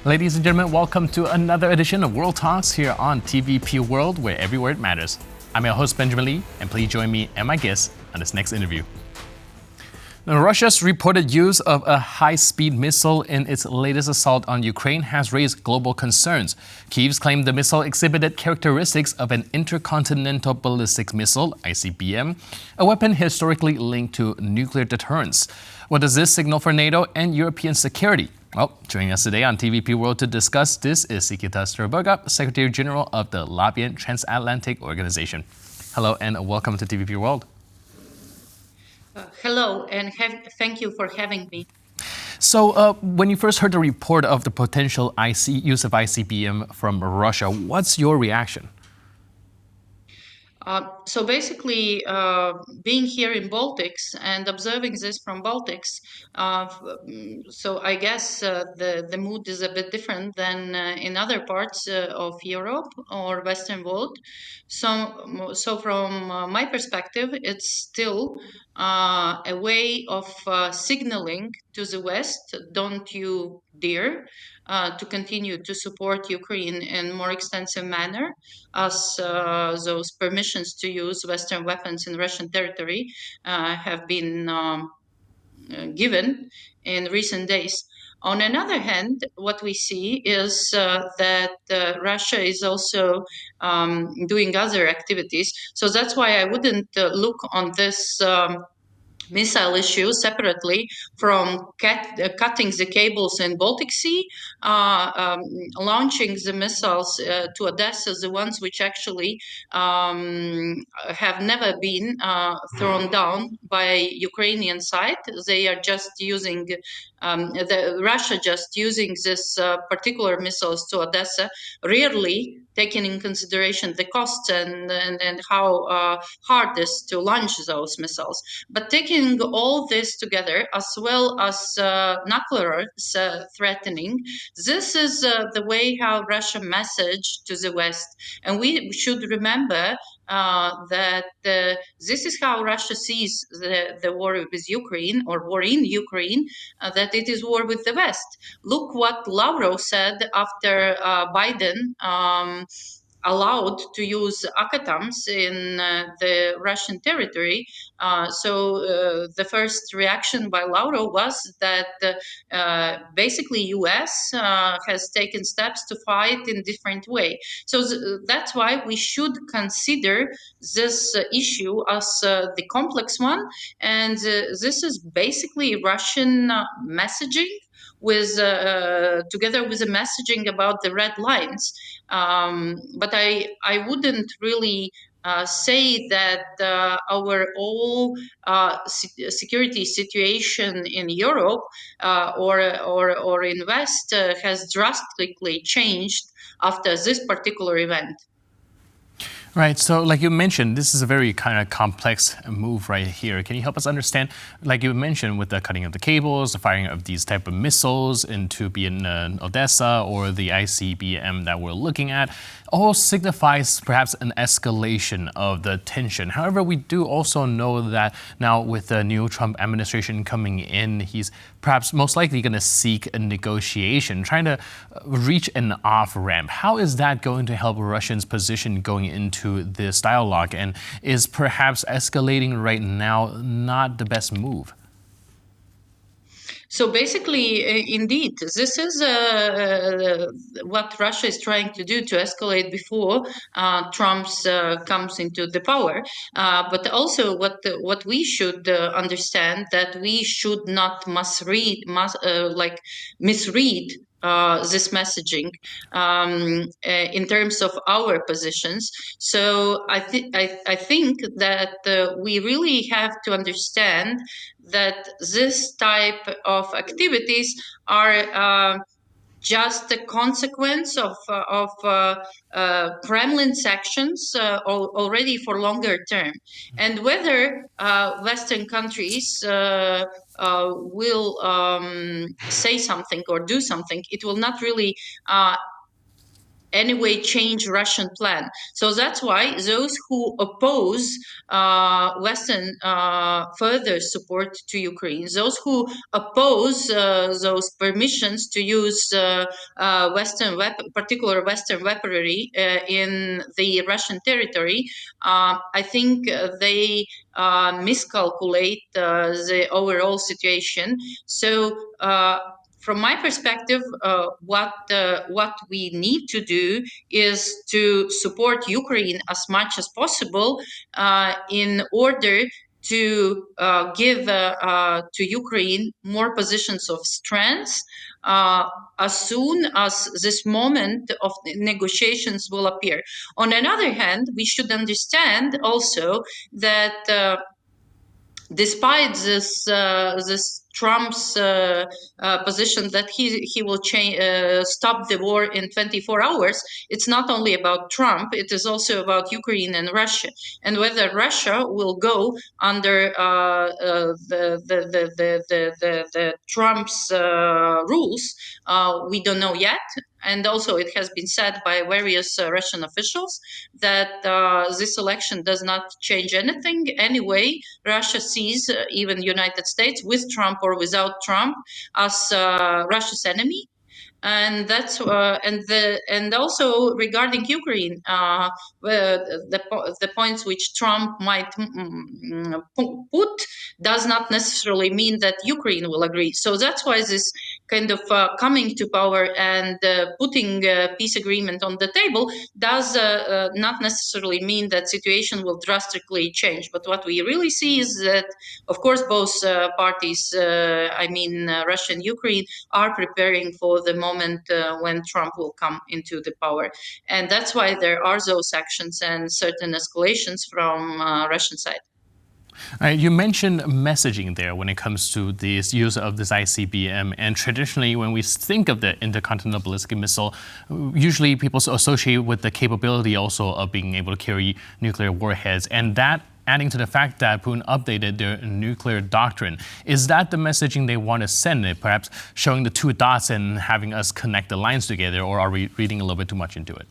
Ladies and gentlemen, welcome to another edition of World Talks here on TVP World, where every word matters. I'm your host, Benjamin Lee, and please join me and my guest on this next interview. Now, Russia's reported use of a high-speed missile in its latest assault on Ukraine has raised global concerns. Kyiv's claimed the missile exhibited characteristics of an intercontinental ballistic missile, ICBM, a weapon historically linked to nuclear deterrence. What does this signal for NATO and European security? Well, joining us today on TVP World to discuss this is Sigita Struberga, Secretary General of the Latvian Transatlantic Organization. Hello and welcome to TVP World. Hello, and thank you for having me. So, when you first heard the report of the potential use of ICBM from Russia, what's your reaction? So basically, being here in Baltics and observing this from Baltics, so I guess the mood is a bit different than in other parts of Europe or Western world. So from my perspective, it's still a way of signaling to the West, don't you dare to continue to support Ukraine in more extensive manner, as those permissions to use Western weapons in Russian territory have been given in recent days. On another hand, what we see is that Russia is also doing other activities. So that's why I wouldn't look on this missile issue separately from cutting the cables in Baltic Sea, launching the missiles to Odessa, the ones which actually have never been thrown down by Ukrainian side. They are just using Russia just using this particular missiles to Odessa, rarely taking in consideration the costs and how hard it is to launch those missiles. But taking all this together, as well as nuclear threatening, this is the way how Russia messaged to the West. And we should remember that this is how Russia sees the war with Ukraine, or war in Ukraine, that it is war with the West. Look what Lavrov said after Biden allowed to use ACATAMs in the Russian territory. So the first reaction by Lavrov was that basically US has taken steps to fight in different way. So that's why we should consider this issue as the complex one. And this is basically Russian messaging with together with the messaging about the red lines. But I wouldn't really say that our whole security situation in Europe or in West has drastically changed after this particular event. Right, so like you mentioned, this is a very kind of complex move right here. Can you help us understand, like you mentioned, with the cutting of the cables, the firing of these type of missiles into being Odessa or the ICBM that we're looking at, all signifies perhaps an escalation of the tension. However, we do also know that now with the new Trump administration coming in, he's perhaps most likely going to seek a negotiation, trying to reach an off-ramp. How is that going to help Russia's position going into this dialogue? And is perhaps escalating right now not the best move? So basically, indeed, this is what Russia is trying to do to escalate before Trump comes into the power. But also, what we should understand that we should not misread this messaging in terms of our positions. So I think that we really have to understand that this type of activities are just a consequence of Kremlin's actions already for longer term. And whether Western countries will say something or do something, it will not really anyway change Russian plan. So that's why those who oppose Western further support to Ukraine, those who oppose those permissions to use particular Western weaponry in the Russian territory, I think they miscalculate the overall situation. So from my perspective, what we need to do is to support Ukraine as much as possible in order to give to Ukraine more positions of strength as soon as this moment of negotiations will appear. On another hand, we should understand also that despite this Trump's position that he will stop the war in 24 hours, it's not only about Trump, it is also about Ukraine and Russia, and whether Russia will go under the Trump's rules, we don't know yet. And also, it has been said by various Russian officials that this election does not change anything. Anyway, Russia sees even United States with Trump or without Trump as Russia's enemy. And that's and also regarding Ukraine, the points which Trump might put does not necessarily mean that Ukraine will agree. So that's why this kind of coming to power and putting a peace agreement on the table does not necessarily mean that situation will drastically change. But what we really see is that, of course, both parties, Russia and Ukraine, are preparing for the moment when Trump will come into the power. And that's why there are those actions and certain escalations from Russian side. You mentioned messaging there when it comes to this use of this ICBM. And traditionally, when we think of the intercontinental ballistic missile, usually people associate with the capability also of being able to carry nuclear warheads. And that adding to the fact that Putin updated their nuclear doctrine. Is that the messaging they want to send, it perhaps showing the two dots and having us connect the lines together, or are we reading a little bit too much into it?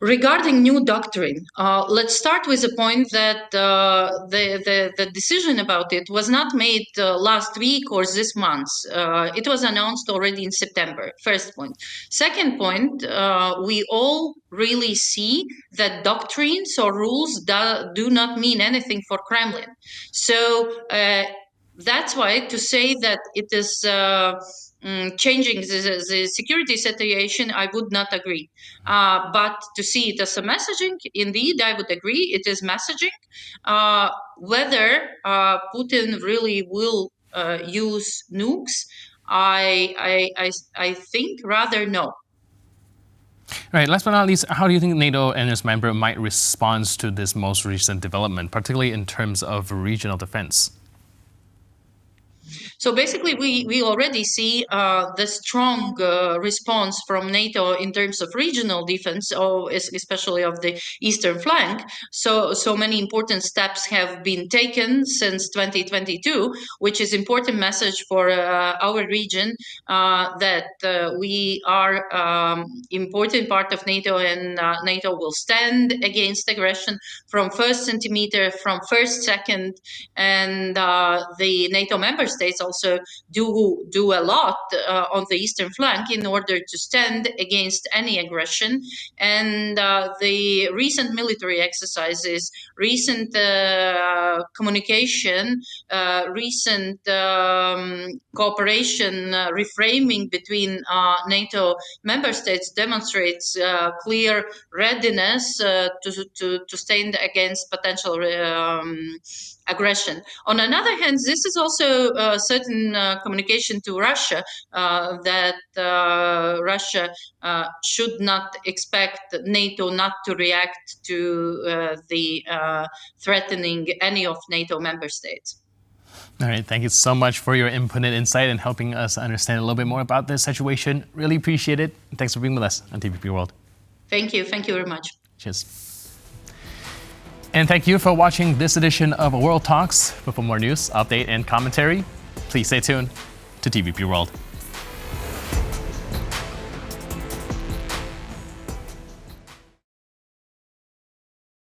Regarding new doctrine, let's start with the point that the decision about it was not made last week or this month. It was announced already in September, first point. Second point, we all really see that doctrines or rules do not mean anything for Kremlin. So that's why to say that it is changing the security situation, I would not agree. But to see it as a messaging, indeed, I would agree. It is messaging. Whether Putin really will use nukes, I think rather no. All right, last but not least, how do you think NATO and its member might respond to this most recent development, particularly in terms of regional defense? So basically, we already see the strong response from NATO in terms of regional defense, especially of the eastern flank. So many important steps have been taken since 2022, which is important message for our region that we are important part of NATO, and NATO will stand against aggression from first centimeter, from first second, and the NATO member states also do a lot on the eastern flank in order to stand against any aggression. And the recent military exercises, recent communication, recent cooperation, reframing between NATO member states demonstrates clear readiness to stand against potential aggression. On the other hand, this is also certain communication to Russia that Russia should not expect NATO not to react to the threatening any of NATO member states. All right, thank you so much for your input and insight and helping us understand a little bit more about this situation. Really appreciate it. Thanks for being with us on TVP World. Thank you. Thank you very much. Cheers. And thank you for watching this edition of World Talks. But for more news, update, and commentary, please stay tuned to TVP World.